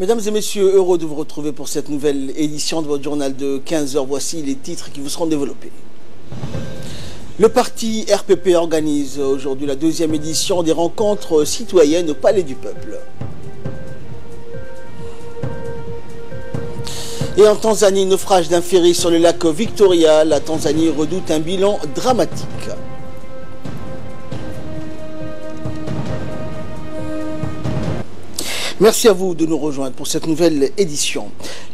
Mesdames et messieurs, heureux de vous retrouver pour cette nouvelle édition de votre journal de 15h. Voici les titres qui vous seront développés. Le parti RPP organise aujourd'hui la deuxième édition des rencontres citoyennes au Palais du Peuple. Et en Tanzanie, naufrage d'un ferry sur le lac Victoria. La Tanzanie redoute un bilan dramatique. Merci à vous de nous rejoindre pour cette nouvelle édition.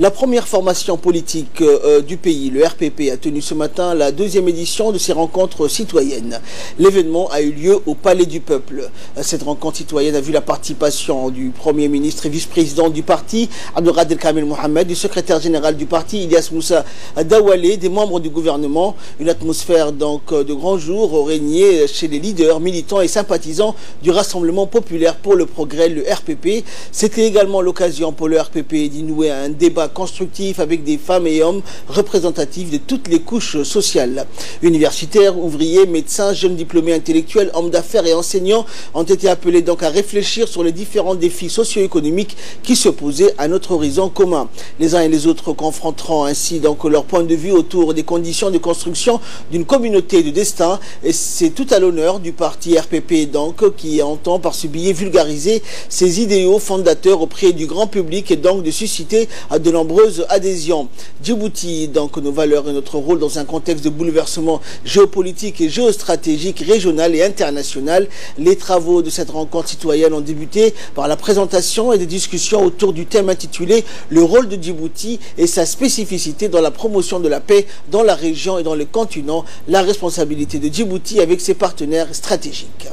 La première formation politique du pays, le RPP, a tenu ce matin la deuxième édition de ses rencontres citoyennes. L'événement a eu lieu au Palais du Peuple. Cette rencontre citoyenne a vu la participation du Premier ministre et vice-président du parti, Abdelkader Kamil Mohamed, du secrétaire général du parti, Ilyas Moussa Dawale, des membres du gouvernement. Une atmosphère donc de grand jour régnait chez les leaders, militants et sympathisants du Rassemblement populaire pour le progrès, le RPP. C'était également l'occasion pour le RPP d'y nouer un débat constructif avec des femmes et hommes représentatifs de toutes les couches sociales. Universitaires, ouvriers, médecins, jeunes diplômés intellectuels, hommes d'affaires et enseignants ont été appelés donc à réfléchir sur les différents défis socio-économiques qui se posaient à notre horizon commun. Les uns et les autres confronteront ainsi donc leur point de vue autour des conditions de construction d'une communauté de destin. Et c'est tout à l'honneur du parti RPP donc qui entend par ce billet vulgariser ses idéaux fondateurs auprès du grand public et donc de susciter de nombreuses adhésions. Djibouti, donc nos valeurs et notre rôle dans un contexte de bouleversement géopolitique et géostratégique régional et international. Les travaux de cette rencontre citoyenne ont débuté par la présentation et des discussions autour du thème intitulé « Le rôle de Djibouti et sa spécificité dans la promotion de la paix dans la région et dans le continent, la responsabilité de Djibouti avec ses partenaires stratégiques ».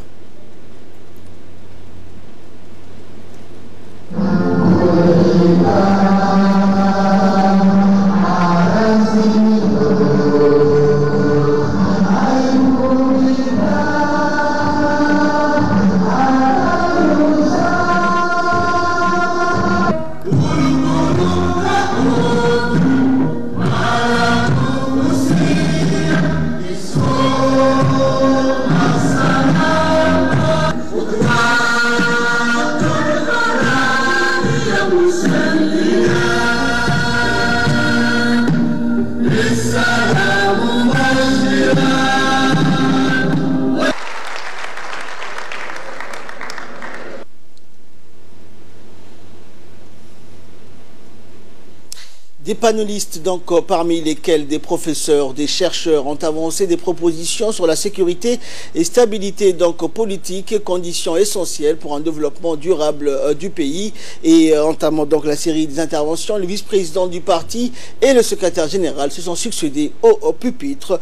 Des panélistes, donc, parmi lesquels des professeurs, des chercheurs, ont avancé des propositions sur la sécurité et stabilité donc, politique, conditions essentielles pour un développement durable du pays. Et entamant donc la série des interventions, le vice-président du parti et le secrétaire général se sont succédés au pupitre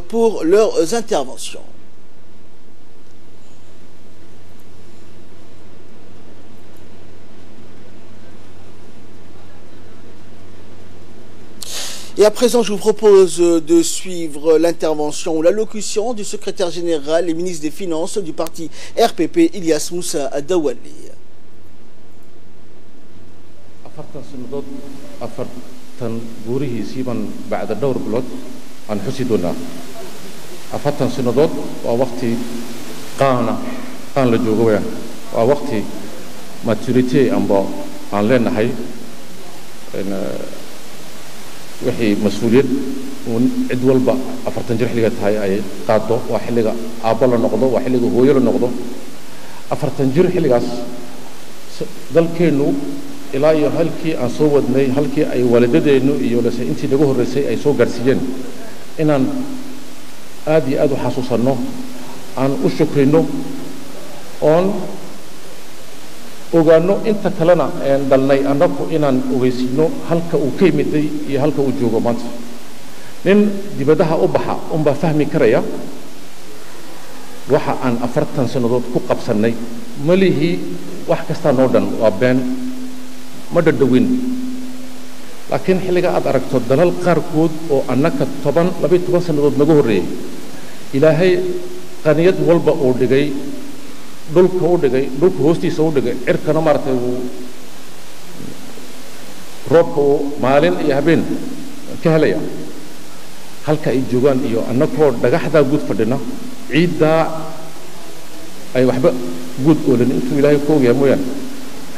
pour leurs interventions. Et à présent, je vous propose de suivre l'intervention ou l'allocution du secrétaire général et ministre des Finances du parti RPP, Ilyas Moussa Dawale. afartan guurihiisiiban bacda dhowr bilood aan xusi doonaa afartan sanadood waa waqti qaan la joogo weeyaan waa waqti maturity amba aan leenahay wixii mas'uuliyad cid walba afartan jir xilliga tahay ay qaado waa xilliga aabbo la noqdo waa xilliga hooyo la noqdo afartan jir xilligaas dalkeenu ilaa iyo halkii aan soo wadnay halkii ay waalidadeennu iyo intii lagu horeysay ay soo gaarsiiyeen inaan aad iyo aad u xasuusanno aan u shukrino oon ogaano inta kalena aan dalnay annagu inaan ogeysino halka uu ka yimiday iyo halka uu joogo maanta nin dibadaha u baxa unbaa fahmi karaya waxa aan afartan sanadood ku qabsannay malihii wax kasta noo dhan waa been ma dhadhawin laakiin xilliga aad aragto dalal qaarkood oo annaka 12 sanadood naga horreeyay ilaahay qaniyad walba uu dhigay dhulka hoostiisa u dhigay cirkana maartay roobka maalin iyo habeen ka helaya halka ay joogaan iyo annagoo dhagaxda guud fadhina ciidda ay waxba guud oolan intuu ilaahay ku ogyahay mooyaan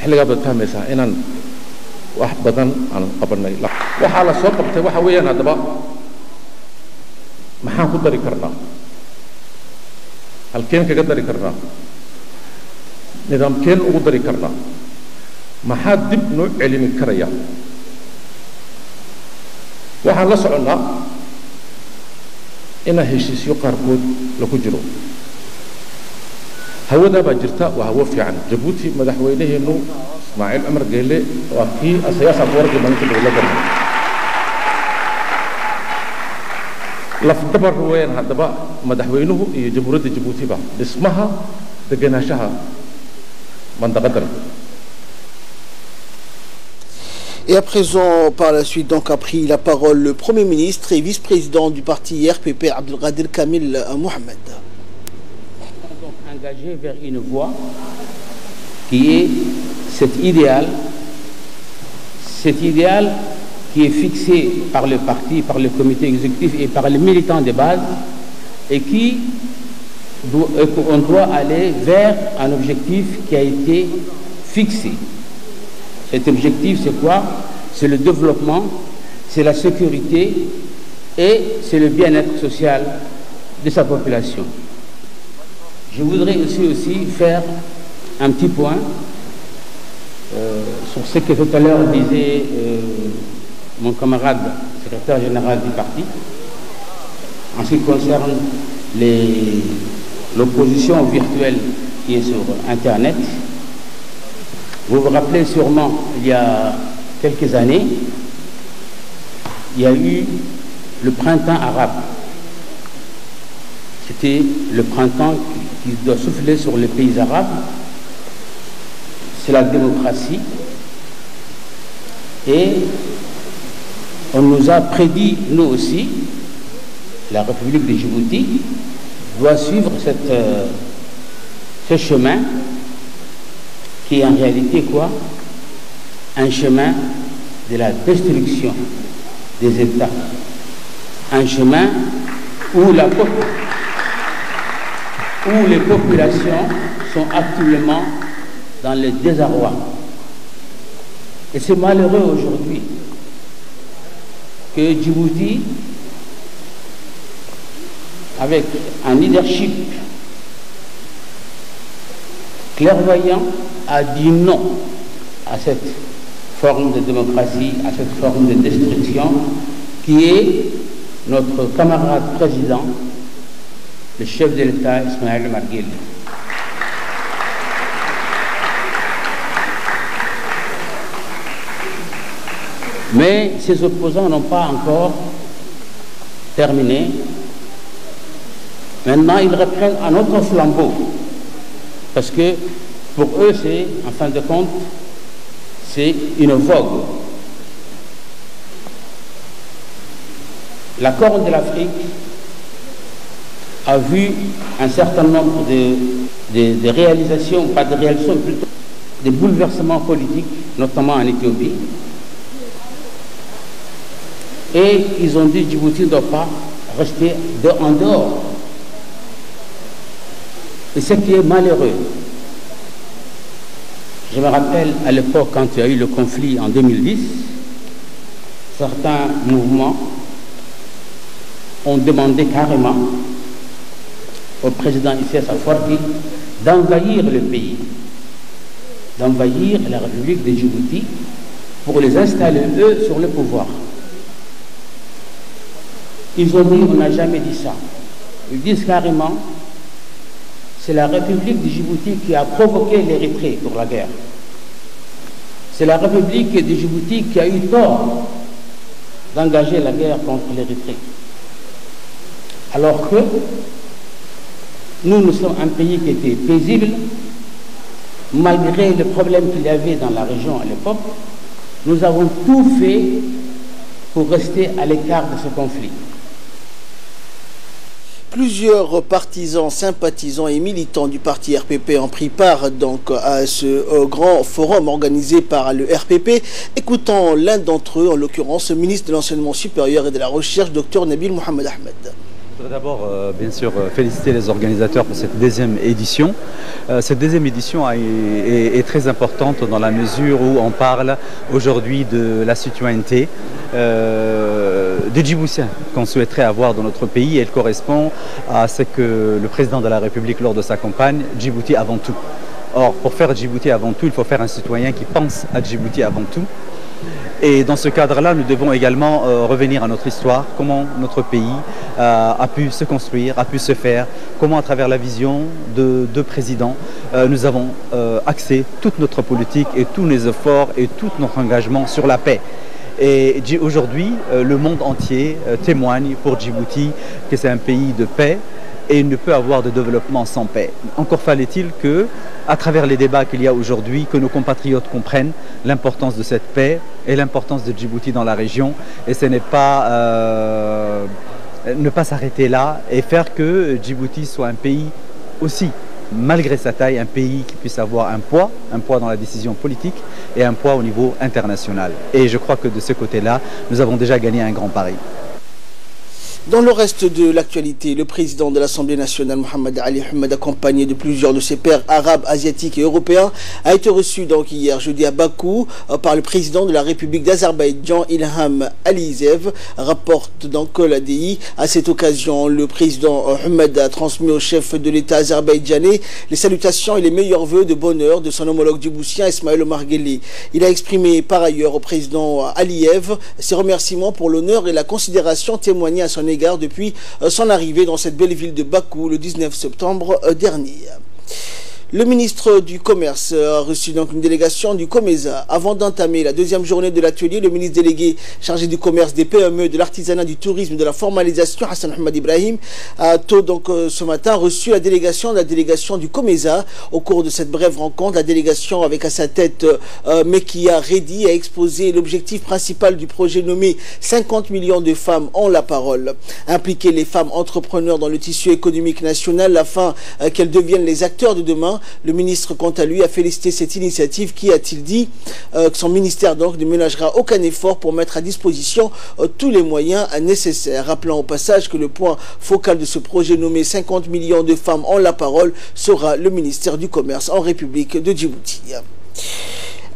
xilliga baad fahmaysaa inaan wax badan aan qabanay waxa la soo qabtay waxa weeyaan hadaba maxaan ku dari karnaa halkeen kaga dari karnaa nidaamkeen ugu dari karnaa maxaa dib noo celin karaya waxaan la soconaa in heshiisyo qaarkood lagu jiro hawada baa jirta waa hawo fiican Djibouti madaxweynaheenu Ismaaciil Umar Geele waa kii siyaasad warqad maanta dawladda lafdabar weyn hadaba madaxweynuhu iyo jamhuuriyadda Djibouti ba dhismaha deganaanshaha mandaqadan. Et à présent, par la suite, donc, a pris la parole le Premier ministre et vice-président du parti RPP, Abdelkader Kamil Mohamed. Donc engagé vers une voie qui est cet idéal qui est fixé par le parti, par le comité exécutif et par les militants de base et qu'on doit aller vers un objectif qui a été fixé. Cet objectif, c'est quoi? C'est le développement, c'est la sécurité et c'est le bien-être social de sa population. Je voudrais aussi faire un petit point sur ce que tout à l'heure disait mon camarade secrétaire général du parti en ce qui concerne l'opposition virtuelle qui est sur Internet. Vous vous rappelez sûrement, il y a quelques années, il y a eu le printemps arabe. C'était le printemps qui doit souffler sur les pays arabes. C'est la démocratie. Et on nous a prédit, nous aussi, la République de Djibouti doit suivre ce chemin qui est en réalité quoi? Un chemin de la destruction des États. Un chemin où les populations sont actuellement dans le désarroi. Et c'est malheureux aujourd'hui que Djibouti, avec un leadership clairvoyant, a dit non à cette forme de démocratie, à cette forme de destruction qui est notre camarade président, le chef de l'État Ismaïl Omar Guelleh. Mais ces opposants n'ont pas encore terminé. Maintenant, ils reprennent un autre flambeau. Parce que pour eux, c'est, en fin de compte, c'est une vogue. La Corne de l'Afrique a vu un certain nombre de réalisations, pas de réalisations, plutôt des bouleversements politiques, notamment en Éthiopie. Et ils ont dit que Djibouti ne doit pas rester en dehors. Et ce qui est malheureux, je me rappelle à l'époque quand il y a eu le conflit en 2010, certains mouvements ont demandé carrément au président Issès Afwerki d'envahir le pays, d'envahir la République de Djibouti pour les installer eux sur le pouvoir. Ils ont dit, on n'a jamais dit ça. Ils disent carrément, c'est la République de Djibouti qui a provoqué l'Érythrée pour la guerre. C'est la République de Djibouti qui a eu tort d'engager la guerre contre l'Érythrée. Alors que nous sommes un pays qui était paisible, malgré les problèmes qu'il y avait dans la région à l'époque, nous avons tout fait pour rester à l'écart de ce conflit. Plusieurs partisans, sympathisants et militants du parti RPP ont pris part donc à ce grand forum organisé par le RPP. Écoutons l'un d'entre eux, en l'occurrence le ministre de l'Enseignement supérieur et de la Recherche, Dr Nabil Mohamed Ahmed. Je voudrais d'abord, bien sûr, féliciter les organisateurs pour cette deuxième édition. Cette deuxième édition est très importante dans la mesure où on parle aujourd'hui de la citoyenneté des Djiboutiens qu'on souhaiterait avoir dans notre pays. Elle correspond à ce que le président de la République, lors de sa campagne, Djibouti avant tout. Or, pour faire Djibouti avant tout, il faut faire un citoyen qui pense à Djibouti avant tout. Et dans ce cadre-là, nous devons également revenir à notre histoire, comment notre pays a pu se construire, a pu se faire, comment à travers la vision de deux présidents, nous avons axé toute notre politique et tous nos efforts et tout notre engagement sur la paix. Et aujourd'hui, le monde entier témoigne pour Djibouti que c'est un pays de paix et il ne peut avoir de développement sans paix. Encore fallait-il que, à travers les débats qu'il y a aujourd'hui, que nos compatriotes comprennent l'importance de cette paix et l'importance de Djibouti dans la région. Et ce n'est pas ne pas s'arrêter là et faire que Djibouti soit un pays aussi, malgré sa taille, un pays qui puisse avoir un poids dans la décision politique et un poids au niveau international. Et je crois que de ce côté-là, nous avons déjà gagné un grand pari. Dans le reste de l'actualité, le président de l'Assemblée nationale, Mohamed Ali Ahmed, accompagné de plusieurs de ses pairs arabes, asiatiques et européens, a été reçu donc hier jeudi à Bakou par le président de la République d'Azerbaïdjan, Ilham Aliyev, rapporte donc l'ADI. À cette occasion, le président Ahmed a transmis au chef de l'État azerbaïdjanais les salutations et les meilleurs vœux de bonheur de son homologue djiboutien Ismaël Omar Guelleh. Il a exprimé par ailleurs au président Aliyev ses remerciements pour l'honneur et la considération témoignée à son égard depuis son arrivée dans cette belle ville de Bakou le 19 septembre dernier. Le ministre du Commerce a reçu donc une délégation du COMESA. Avant d'entamer la deuxième journée de l'atelier, le ministre délégué chargé du commerce, des PME, de l'artisanat, du tourisme, de la formalisation, Hassan Ahmed Ibrahim, a tôt donc ce matin reçu la délégation du COMESA. Au cours de cette brève rencontre, la délégation avec à sa tête Mekia Reddy a exposé l'objectif principal du projet nommé 50 millions de femmes ont la parole. Impliquer les femmes entrepreneurs dans le tissu économique national afin qu'elles deviennent les acteurs de demain. Le ministre, quant à lui, a félicité cette initiative qui, a-t-il dit, que son ministère donc ne ménagera aucun effort pour mettre à disposition tous les moyens nécessaires. Rappelant au passage que le point focal de ce projet nommé 50 millions de femmes ont la parole sera le ministère du Commerce en République de Djibouti.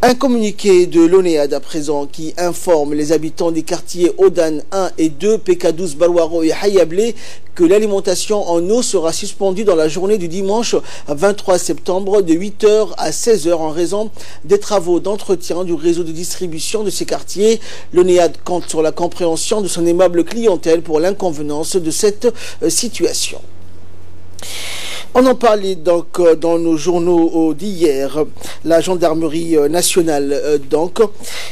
Un communiqué de l'ONEAD à présent qui informe les habitants des quartiers Odan 1 et 2, PK12, Barwaro et Hayablé que l'alimentation en eau sera suspendue dans la journée du dimanche 23 septembre de 8h à 16h en raison des travaux d'entretien du réseau de distribution de ces quartiers. L'ONEAD compte sur la compréhension de son aimable clientèle pour l'inconvenance de cette situation. On en parlait donc dans nos journaux d'hier, la gendarmerie nationale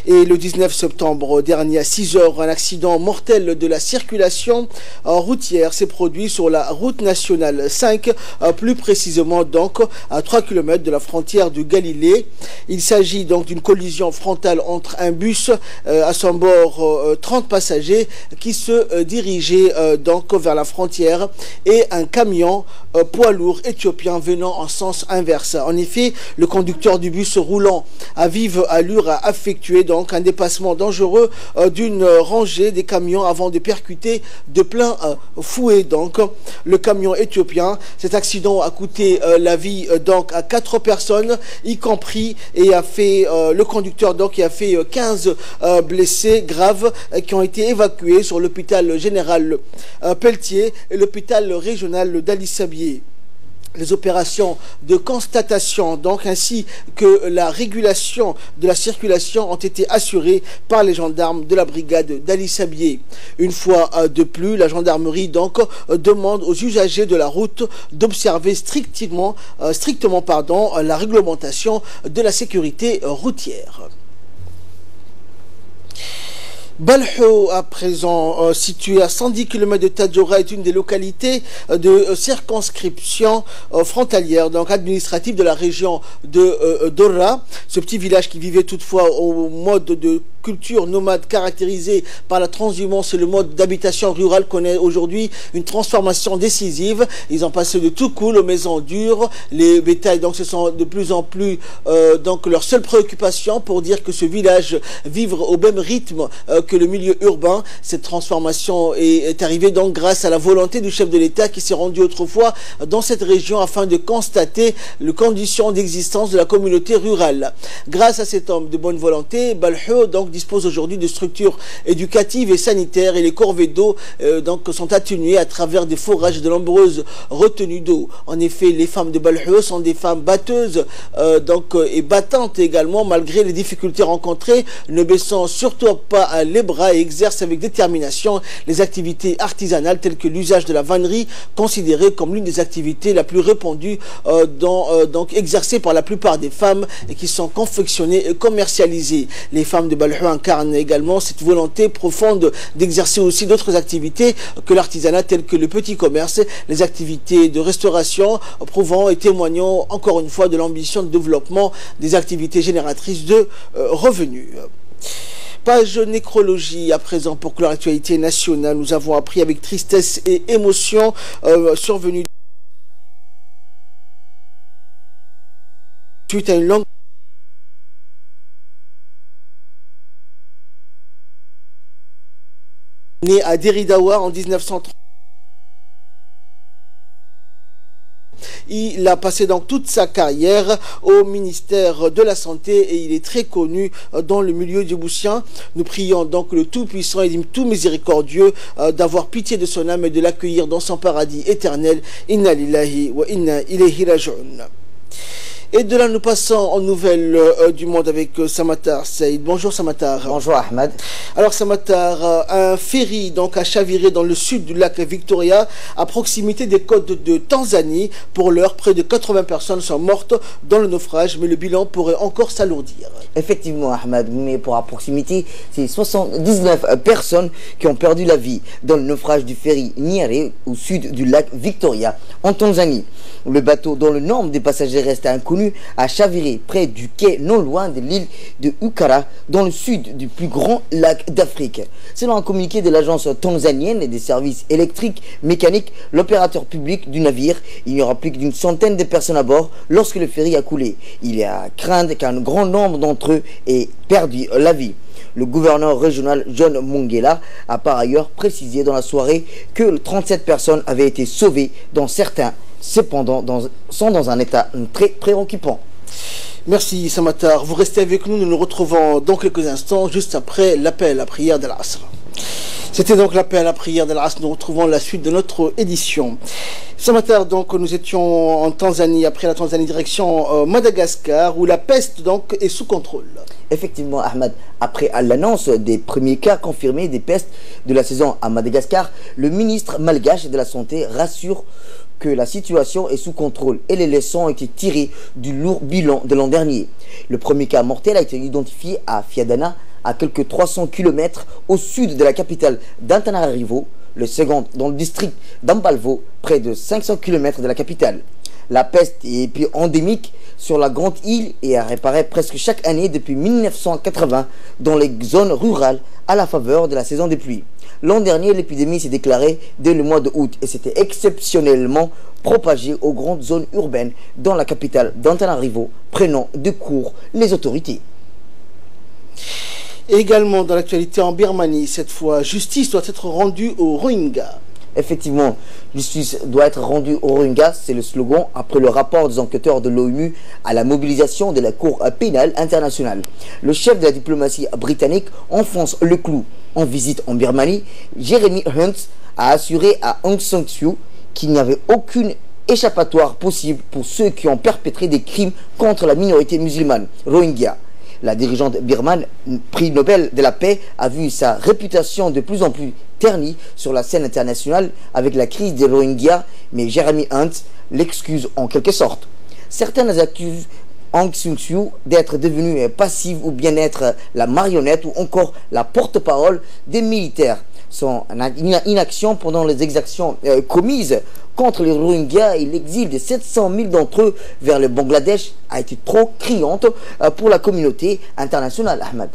et le 19 septembre dernier à 6h, un accident mortel de la circulation routière s'est produit sur la route nationale 5, plus précisément donc à 3 km de la frontière du Galilée. Il s'agit donc d'une collision frontale entre un bus à son bord 30 passagers qui se dirigeait donc vers la frontière et un camion poids lourd éthiopien venant en sens inverse. En effet, le conducteur du bus roulant à vive allure a effectué donc un dépassement dangereux d'une rangée des camions avant de percuter de plein fouet donc le camion éthiopien. Cet accident a coûté la vie donc à 4 personnes, y compris et a fait le conducteur donc qui a fait 15 blessés graves qui ont été évacués sur l'hôpital général Pelletier et l'hôpital régional d'Ali Sabié. Les opérations de constatation donc ainsi que la régulation de la circulation ont été assurées par les gendarmes de la brigade d'Ali Sabié. Une fois de plus, la gendarmerie donc demande aux usagers de la route d'observer strictement la réglementation de la sécurité routière. Balho, à présent situé à 110 km de Tadjoura, est une des localités de circonscription frontalière, donc administrative de la région de Dora. Ce petit village qui vivait toutefois au mode de culture nomade caractérisée par la transhumance et le mode d'habitation rural connaît aujourd'hui une transformation décisive. Ils ont passé de tout cool aux maisons dures. Les bétails, donc, ce sont de plus en plus donc leur seule préoccupation pour dire que ce village vivre au même rythme que le milieu urbain. Cette transformation est arrivée donc grâce à la volonté du chef de l'État qui s'est rendu autrefois dans cette région afin de constater les conditions d'existence de la communauté rurale. Grâce à cet homme de bonne volonté, Balhou donc dispose aujourd'hui de structures éducatives et sanitaires et les corvées d'eau donc sont atténuées à travers des forages et de nombreuses retenues d'eau. En effet, les femmes de Balhou sont des femmes batteuses et battantes également malgré les difficultés rencontrées, ne baissant surtout pas les bras et exercent avec détermination les activités artisanales telles que l'usage de la vannerie, considérée comme l'une des activités la plus répandues donc exercées par la plupart des femmes et qui sont confectionnées et commercialisées. Les femmes de Balhou incarnent également cette volonté profonde d'exercer aussi d'autres activités que l'artisanat telles que le petit commerce, les activités de restauration, prouvant et témoignant encore une fois de l'ambition de développement des activités génératrices de revenus. Page nécrologie à présent pour que l'actualité nationale. Nous avons appris avec tristesse et émotion survenue suite à une longue né à Deridawa en 1930. Il a passé donc toute sa carrière au ministère de la Santé et il est très connu dans le milieu djiboutien. Nous prions donc le Tout-Puissant et le Tout-Miséricordieux d'avoir pitié de son âme et de l'accueillir dans son paradis éternel. Inna lillahi wa inna ilayhi raji'un. Et de là, nous passons en nouvelles du monde avec Samatar Saïd. Bonjour Samatar. Bonjour Ahmed. Alors Samatar, un ferry donc a chaviré dans le sud du lac Victoria, à proximité des côtes de Tanzanie. Pour l'heure, près de 80 personnes sont mortes dans le naufrage, mais le bilan pourrait encore s'alourdir. Effectivement Ahmed, mais pour à proximité, c'est 79 personnes qui ont perdu la vie dans le naufrage du ferry Nyerere au sud du lac Victoria, en Tanzanie. Le bateau dont le nombre des passagers reste inconnu a chaviré près du quai non loin de l'île de Ukara, dans le sud du plus grand lac d'Afrique. Selon un communiqué de l'agence tanzanienne des services électriques mécaniques, l'opérateur public du navire, il n'y aura plus qu'une centaine de personnes à bord lorsque le ferry a coulé. Il est à craindre qu'un grand nombre d'entre eux ait perdu la vie. Le gouverneur régional John Mongela a par ailleurs précisé dans la soirée que 37 personnes avaient été sauvées, dont certains cependant sont dans un état très préoccupant. Merci Samatar. Vous restez avec nous. Nous nous retrouvons dans quelques instants, juste après l'appel à la prière de l'Asr. C'était donc l'appel à la prière de l'Asr. Nous retrouvons la suite de notre édition. Samatar, donc nous étions en Tanzanie, après la Tanzanie direction Madagascar, où la peste donc est sous contrôle. Effectivement Ahmed, après l'annonce des premiers cas confirmés des pestes de la saison à Madagascar, le ministre malgache de la Santé rassure que la situation est sous contrôle et les leçons ont été tirées du lourd bilan de l'an dernier. Le premier cas mortel a été identifié à Fiadana, à quelques 300 km au sud de la capitale d'Antananarivo, le second dans le district d'Ambalvo, près de 500 km de la capitale. La peste est puis endémique sur la grande île et apparaît presque chaque année depuis 1980 dans les zones rurales à la faveur de la saison des pluies. L'an dernier, l'épidémie s'est déclarée dès le mois d'août et s'était exceptionnellement propagée aux grandes zones urbaines dans la capitale d'Antananarivo, prenant de court les autorités. Également dans l'actualité en Birmanie, cette fois, justice doit être rendue aux Rohingyas. Effectivement, justice doit être rendue aux Rohingyas, c'est le slogan après le rapport des enquêteurs de l'ONU à la mobilisation de la Cour pénale internationale. Le chef de la diplomatie britannique enfonce le clou. En visite en Birmanie, Jeremy Hunt a assuré à Aung San Suu Kyi qu'il n'y avait aucune échappatoire possible pour ceux qui ont perpétré des crimes contre la minorité musulmane Rohingya. La dirigeante birmane, prix Nobel de la paix, a vu sa réputation de plus en plus ternie sur la scène internationale avec la crise des Rohingyas, mais Jeremy Hunt l'excuse en quelque sorte. Certains accusent Aung San Suu Kyi d'être devenue passive ou bien être la marionnette ou encore la porte-parole des militaires. Son inaction pendant les exactions commises contre les Rohingyas et l'exil de 700 000 d'entre eux vers le Bangladesh a été trop criante pour la communauté internationale, Ahmed.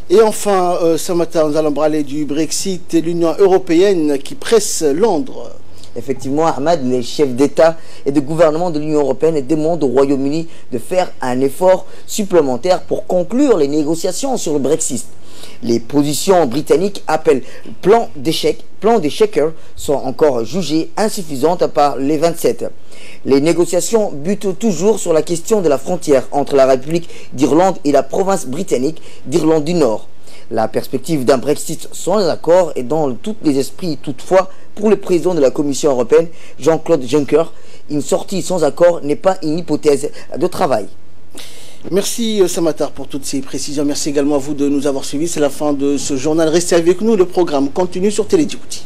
Et enfin, ce matin, nous allons parler du Brexit et l'Union européenne qui presse Londres. Effectivement, Ahmed, les chefs d'État et de gouvernement de l'Union européenne demandent au Royaume-Uni de faire un effort supplémentaire pour conclure les négociations sur le Brexit. Les positions britanniques appellent plan d'échec sont encore jugées insuffisantes par les 27. Les négociations butent toujours sur la question de la frontière entre la République d'Irlande et la province britannique d'Irlande du Nord. La perspective d'un Brexit sans accord est dans tous les esprits. Toutefois, pour le président de la Commission européenne, Jean-Claude Juncker, une sortie sans accord n'est pas une hypothèse de travail. Merci Samatar pour toutes ces précisions. Merci également à vous de nous avoir suivis. C'est la fin de ce journal. Restez avec nous, le programme continue sur Télé Djibouti.